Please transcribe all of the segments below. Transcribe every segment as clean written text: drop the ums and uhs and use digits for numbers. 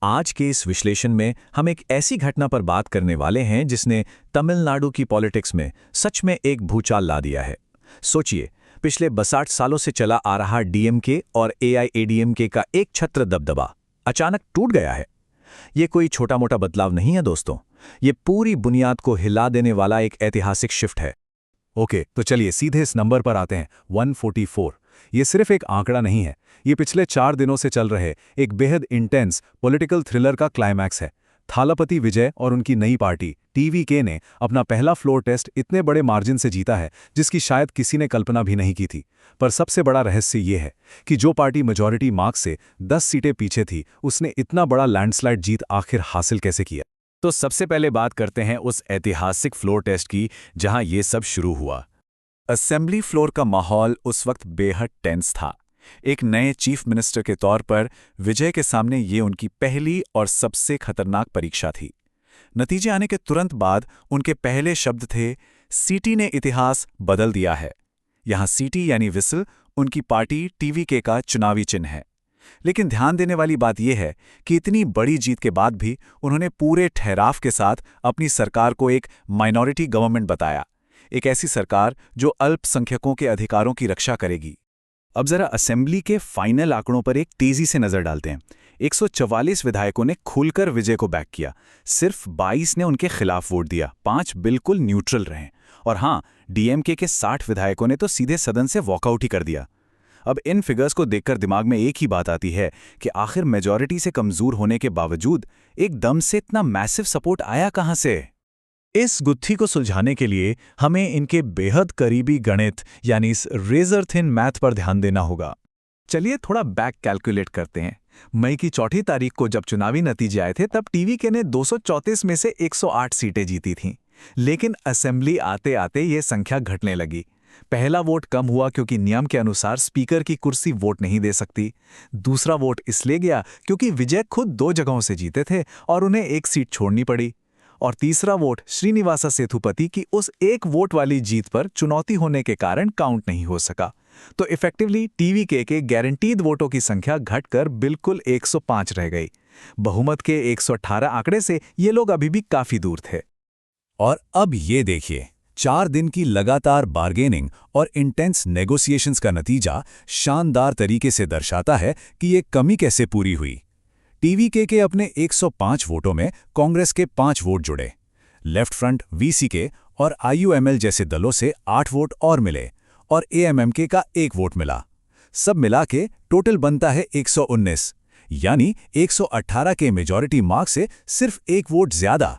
आज के इस विश्लेषण में हम एक ऐसी घटना पर बात करने वाले हैं जिसने तमिलनाडु की पॉलिटिक्स में सच में एक भूचाल ला दिया है। सोचिए, पिछले 62 सालों से चला आ रहा डीएमके और एआईएडीएमके का एक छत्र दबदबा अचानक टूट गया है। ये कोई छोटा मोटा बदलाव नहीं है दोस्तों, ये पूरी बुनियाद को हिला देने वाला एक ऐतिहासिक शिफ्ट है। ओके, तो चलिए सीधे इस नंबर पर आते हैं। 144। ये सिर्फ एक आंकड़ा नहीं है, ये पिछले 4 दिनों से चल रहे एक बेहद इंटेंस पॉलिटिकल थ्रिलर का क्लाइमैक्स है। थालापति विजय और उनकी नई पार्टी टीवीके ने अपना पहला फ्लोर टेस्ट इतने बड़े मार्जिन से जीता है जिसकी शायद किसी ने कल्पना भी नहीं की थी। पर सबसे बड़ा रहस्य ये है कि जो पार्टी मेजॉरिटी मार्क्स से 10 सीटें पीछे थी, उसने इतना बड़ा लैंडस्लाइड जीत आखिर हासिल कैसे किया। तो सबसे पहले बात करते हैं उस ऐतिहासिक फ्लोर टेस्ट की जहां ये सब शुरू हुआ। असेंबली फ्लोर का माहौल उस वक्त बेहद टेंस था। एक नए चीफ मिनिस्टर के तौर पर विजय के सामने ये उनकी पहली और सबसे खतरनाक परीक्षा थी। नतीजे आने के तुरंत बाद उनके पहले शब्द थे, सीटी ने इतिहास बदल दिया है। यहां सीटी यानी विसल उनकी पार्टी टीवीके का चुनावी चिन्ह है। लेकिन ध्यान देने वाली बात यह है कि इतनी बड़ी जीत के बाद भी उन्होंने पूरे ठहराव के साथ अपनी सरकार को एक माइनॉरिटी गवर्नमेंट बताया, एक ऐसी सरकार जो अल्पसंख्यकों के अधिकारों की रक्षा करेगी। अब जरा असेंबली के फाइनल आंकड़ों पर एक तेजी से नजर डालते हैं। 144 विधायकों ने खुलकर विजय को बैक किया, सिर्फ 22 ने उनके खिलाफ वोट दिया, 5 बिल्कुल न्यूट्रल रहे। और हां, डीएमके के 60 विधायकों ने तो सीधे सदन से वॉकआउट ही कर दिया। अब इन फिगर्स को देखकर दिमाग में एक ही बात आती है कि आखिर मेजॉरिटी से कमजोर होने के बावजूद एकदम से इतना मैसिव सपोर्ट आया कहां से। इस गुत्थी को सुलझाने के लिए हमें इनके बेहद करीबी गणित यानी इस रेजर थिन मैथ पर ध्यान देना होगा। चलिए थोड़ा बैक कैलकुलेट करते हैं। मई की 4 तारीख को जब चुनावी नतीजे आए थे तब टीवीके ने 234 में से 108 सीटें जीती थीं। लेकिन असेंबली आते आते ये संख्या घटने लगी। पहला वोट कम हुआ क्योंकि नियम के अनुसार स्पीकर की कुर्सी वोट नहीं दे सकती। दूसरा वोट इसलिए गया क्योंकि विजय खुद 2 जगहों से जीते थे और उन्हें एक सीट छोड़नी पड़ी। और तीसरा वोट श्रीनिवासा सेतुपति की उस एक वोट वाली जीत पर चुनौती होने के कारण काउंट नहीं हो सका। तो इफेक्टिवली टीवीके के गारंटीड वोटों की संख्या घटकर बिल्कुल 105 रह गई। बहुमत के 118 आंकड़े से ये लोग अभी भी काफी दूर थे। और अब ये देखिए, 4 दिन की लगातार बार्गेनिंग और इंटेंस नेगोशिएशंस का नतीजा शानदार तरीके से दर्शाता है कि ये कमी कैसे पूरी हुई। टीवीके के अपने 105 वोटों में कांग्रेस के 5 वोट जुड़े, लेफ्ट फ्रंट वीसीके और आईयूएमएल जैसे दलों से 8 वोट और मिले और एएमएमके का 1 वोट मिला। सब मिला के टोटल बनता है 119, यानी 118 के मेजॉरिटी मार्क से सिर्फ 1 वोट ज्यादा।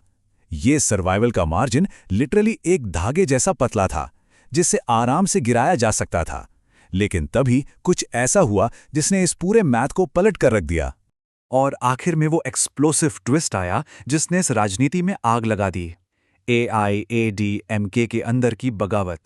ये सर्वाइवल का मार्जिन लिटरली एक धागे जैसा पतला था जिससे आराम से गिराया जा सकता था। लेकिन तभी कुछ ऐसा हुआ जिसने इस पूरे मैथ को पलट कर रख दिया। और आखिर में वो एक्सप्लोसिव ट्विस्ट आया जिसने इस राजनीति में आग लगा दी। एआईएडीएमके के अंदर की बगावत।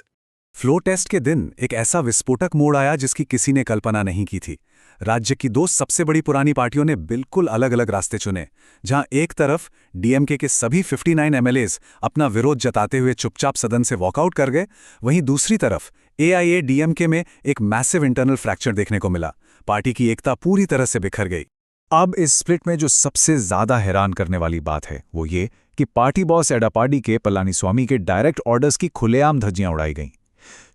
फ्लोर टेस्ट के दिन एक ऐसा विस्फोटक मोड़ आया जिसकी किसी ने कल्पना नहीं की थी। राज्य की 2 सबसे बड़ी पुरानी पार्टियों ने बिल्कुल अलग अलग रास्ते चुने। जहां एक तरफ डीएमके के सभी 59 एमएलएज अपना विरोध जताते हुए चुपचाप सदन से वॉकआउट कर गए, वहीं दूसरी तरफ एआईएडीएमके में एक मैसिव इंटरनल फ्रैक्चर देखने को मिला। पार्टी की एकता पूरी तरह से बिखर गई। अब इस स्प्लिट में जो सबसे ज्यादा हैरान करने वाली बात है वो ये कि पार्टी बॉस एडापाडी के पलानीस्वामी के डायरेक्ट ऑर्डर्स की खुलेआम धज्जियां उड़ाई गईं।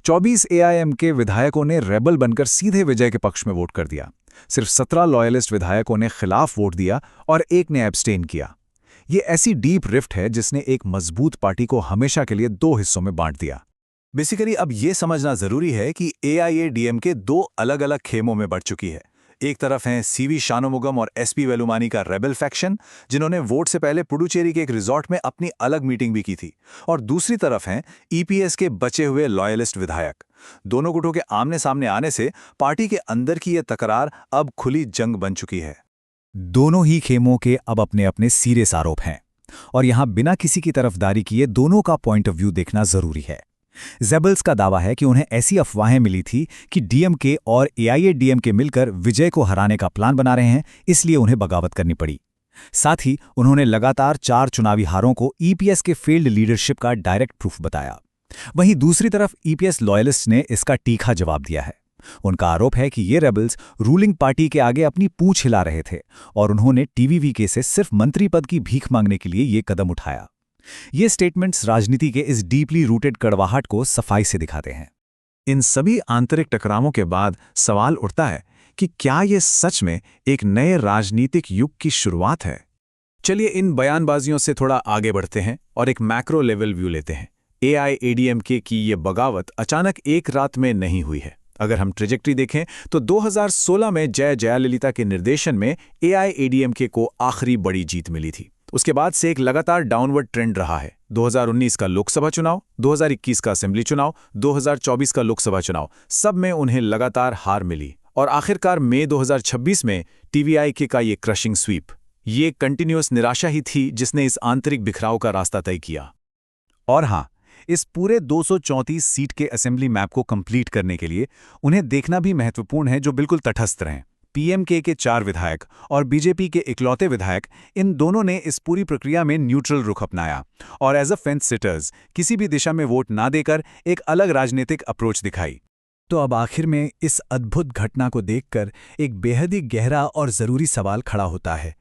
24 एआईएम के विधायकों ने रेबल बनकर सीधे विजय के पक्ष में वोट कर दिया। सिर्फ 17 लॉयलिस्ट विधायकों ने खिलाफ वोट दिया और 1 ने एब्सटेन किया। ये ऐसी डीप रिफ्ट है जिसने एक मजबूत पार्टी को हमेशा के लिए 2 हिस्सों में बांट दिया। बेसिकली अब ये समझना जरूरी है कि एआईएडीएमके 2 अलग अलग खेमों में बढ़ चुकी है। एक तरफ हैं सीवी शानुमुगम और एसपी वेलुमानी का रेबल फैक्शन, जिन्होंने वोट से पहले पुडुचेरी के एक रिजॉर्ट में अपनी अलग मीटिंग भी की थी, और दूसरी तरफ हैं ईपीएस के बचे हुए लॉयलिस्ट विधायक। दोनों गुटों के आमने सामने आने से पार्टी के अंदर की यह तकरार अब खुली जंग बन चुकी है। दोनों ही खेमों के अब अपने अपने सीरियस आरोप हैं और यहां बिना किसी की तरफदारी किए दोनों का पॉइंट ऑफ व्यू देखना जरूरी है। जेबल्स का दावा है कि उन्हें ऐसी अफवाहें मिली थी कि डीएमके और एआईएडीएमके मिलकर विजय को हराने का प्लान बना रहे हैं, इसलिए उन्हें बगावत करनी पड़ी। साथ ही उन्होंने लगातार 4 चुनावी हारों को ईपीएस के फेल्ड लीडरशिप का डायरेक्ट प्रूफ बताया। वहीं दूसरी तरफ ईपीएस लॉयलिस्ट ने इसका तीखा जवाब दिया है। उनका आरोप है कि ये रेबल्स रूलिंग पार्टी के आगे अपनी पूंछ हिला रहे थे और उन्होंने टीवीवीके से सिर्फ मंत्री पद की भीख मांगने के लिए ये कदम उठाया। ये स्टेटमेंट्स राजनीति के इस डीपली रूटेड कड़वाहट को सफाई से दिखाते हैं। इन सभी आंतरिक टकरावों के बाद सवाल उठता है कि क्या ये सच में एक नए राजनीतिक युग की शुरुआत है? चलिए इन बयानबाजियों से थोड़ा आगे बढ़ते हैं और एक मैक्रो लेवल व्यू लेते हैं। एआईएडीएमके की ये बगावत अचानक एक रात में नहीं हुई है। अगर हम ट्रेजेक्ट्री देखें तो 2016 में जयललिता के निर्देशन में एआईएडीएमके को आखिरी बड़ी जीत मिली थी। उसके बाद से एक लगातार डाउनवर्ड ट्रेंड रहा है। 2019 का लोकसभा चुनाव, 2021 का असेंबली चुनाव, 2024 का लोकसभा चुनाव, सब में उन्हें लगातार हार मिली और आखिरकार मई 2026 में टीवीआईके का ये क्रशिंग स्वीप, ये कंटिन्यूअस निराशा ही थी जिसने इस आंतरिक बिखराव का रास्ता तय किया। और हाँ, इस पूरे 234 सीट के असेंबली मैप को कंप्लीट करने के लिए उन्हें देखना भी महत्वपूर्ण है जो बिल्कुल तटस्थ रहें। पीएमके के 4 विधायक और बीजेपी के इकलौते विधायक, इन दोनों ने इस पूरी प्रक्रिया में न्यूट्रल रुख अपनाया और एज अ फेंस सिटर्स किसी भी दिशा में वोट ना देकर एक अलग राजनीतिक अप्रोच दिखाई। तो अब आखिर में इस अद्भुत घटना को देखकर एक बेहद ही गहरा और ज़रूरी सवाल खड़ा होता है।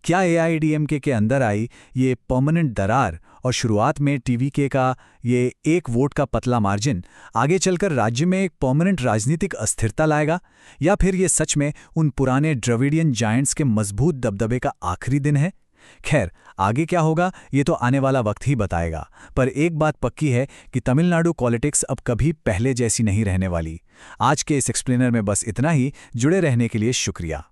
क्या एआईएडीएमके के अंदर आई ये परमानेंट दरार और शुरुआत में टीवीके का ये एक वोट का पतला मार्जिन आगे चलकर राज्य में एक परमानेंट राजनीतिक अस्थिरता लाएगा, या फिर ये सच में उन पुराने द्रविडियन जायंट्स के मजबूत दबदबे का आखिरी दिन है? खैर, आगे क्या होगा ये तो आने वाला वक्त ही बताएगा, पर एक बात पक्की है कि तमिलनाडु पॉलिटिक्स अब कभी पहले जैसी नहीं रहने वाली। आज के इस एक्सप्लेनर में बस इतना ही। जुड़े रहने के लिए शुक्रिया।